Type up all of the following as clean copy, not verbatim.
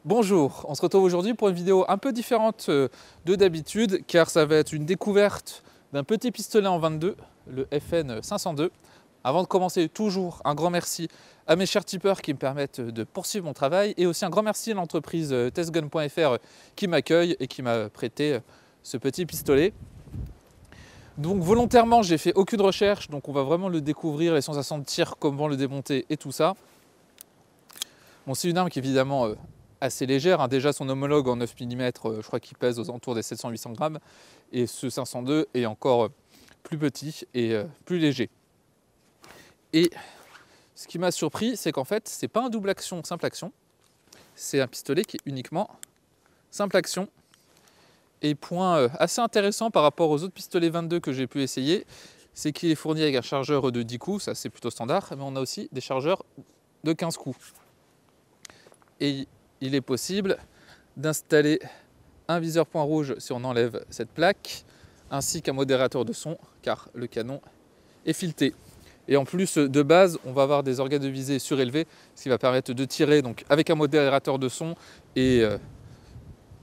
Bonjour, on se retrouve aujourd'hui pour une vidéo un peu différente de d'habitude car ça va être une découverte d'un petit pistolet en 22, le FN 502. Avant de commencer, toujours un grand merci à mes chers tipeurs qui me permettent de poursuivre mon travail et aussi un grand merci à l'entreprise testgun.fr qui m'accueille et qui m'a prêté ce petit pistolet. Donc volontairement, j'ai fait aucune recherche, donc on va vraiment le découvrir, les sensations de tir, comment le démonter et tout ça. Bon, c'est une arme qui est évidemment assez légère, hein. Déjà son homologue en 9 mm, je crois qu'il pèse aux alentours des 700-800 grammes, et ce 502 est encore plus petit et plus léger. Et ce qui m'a surpris, c'est qu'en fait, c'est pas un double action, simple action, c'est un pistolet qui est uniquement simple action. Et point assez intéressant par rapport aux autres pistolets 22 que j'ai pu essayer, c'est qu'il est fourni avec un chargeur de 10 coups, ça c'est plutôt standard, mais on a aussi des chargeurs de 15 coups. Et il est possible d'installer un viseur point rouge si on enlève cette plaque, ainsi qu'un modérateur de son, car le canon est fileté. Et en plus, de base, on va avoir des organes de visée surélevés, ce qui va permettre de tirer donc, avec un modérateur de son et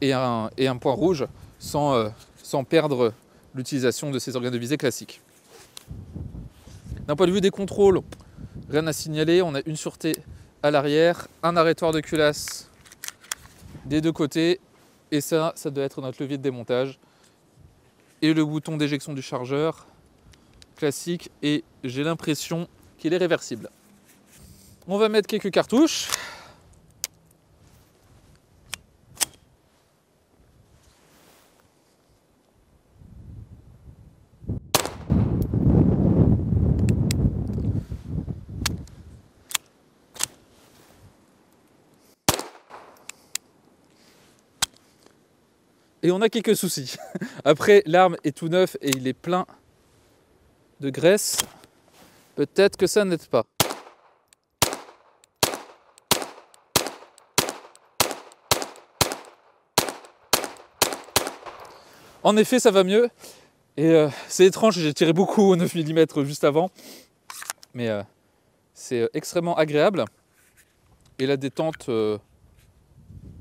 un point rouge sans perdre l'utilisation de ces organes de visée classiques. D'un point de vue des contrôles, rien à signaler, on a une sûreté à l'arrière, un arrêtoir de culasse des deux côtés, et ça doit être notre levier de démontage. Et le bouton d'éjection du chargeur, classique, et j'ai l'impression qu'il est réversible. On va mettre quelques cartouches. Et on a quelques soucis. Après, l'arme est tout neuf et il est plein de graisse. Peut-être que ça n'aide pas. En effet, ça va mieux. Et c'est étrange, j'ai tiré beaucoup au 9 mm juste avant. Mais c'est extrêmement agréable. Et la détente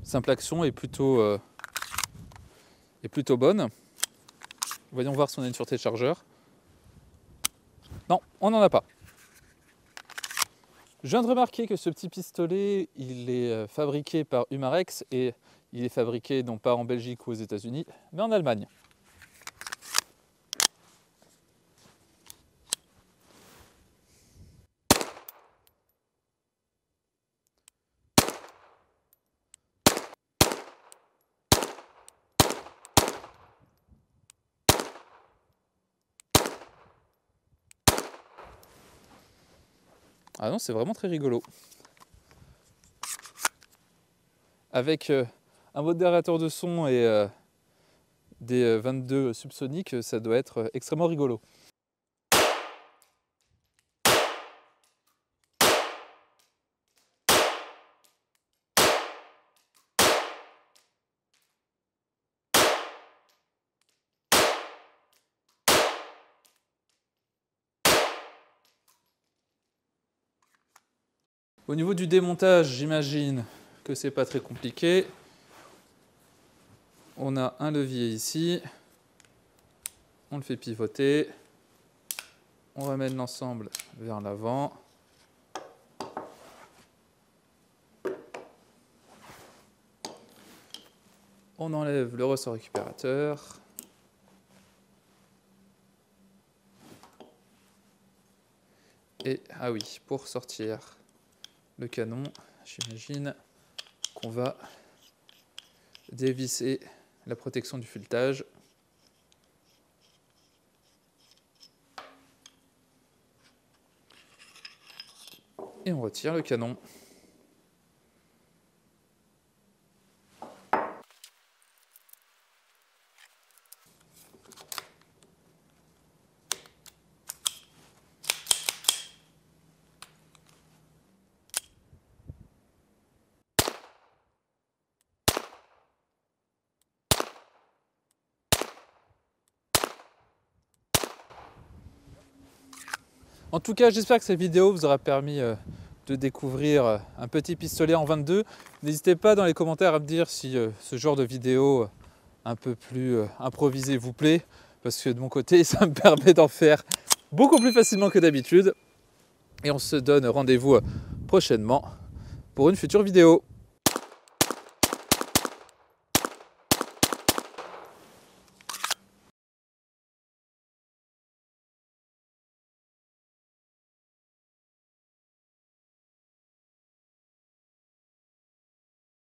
simple action est plutôt bonne. Voyons voir si on a une sûreté de chargeur. Non, on n'en a pas. Je viens de remarquer que ce petit pistolet, il est fabriqué par Umarex et il est fabriqué non pas en Belgique ou aux États-Unis, mais en Allemagne. Ah non, c'est vraiment très rigolo. Avec un modérateur de son et des 22 subsoniques, ça doit être extrêmement rigolo. Au niveau du démontage, j'imagine que c'est pas très compliqué. On a un levier ici, on le fait pivoter, on ramène l'ensemble vers l'avant. On enlève le ressort récupérateur. Et, ah oui, pour sortir le canon, j'imagine qu'on va dévisser la protection du filetage. Et on retire le canon. En tout cas, j'espère que cette vidéo vous aura permis de découvrir un petit pistolet en 22. N'hésitez pas dans les commentaires à me dire si ce genre de vidéo un peu plus improvisée vous plaît, parce que de mon côté, ça me permet d'en faire beaucoup plus facilement que d'habitude. Et on se donne rendez-vous prochainement pour une future vidéo.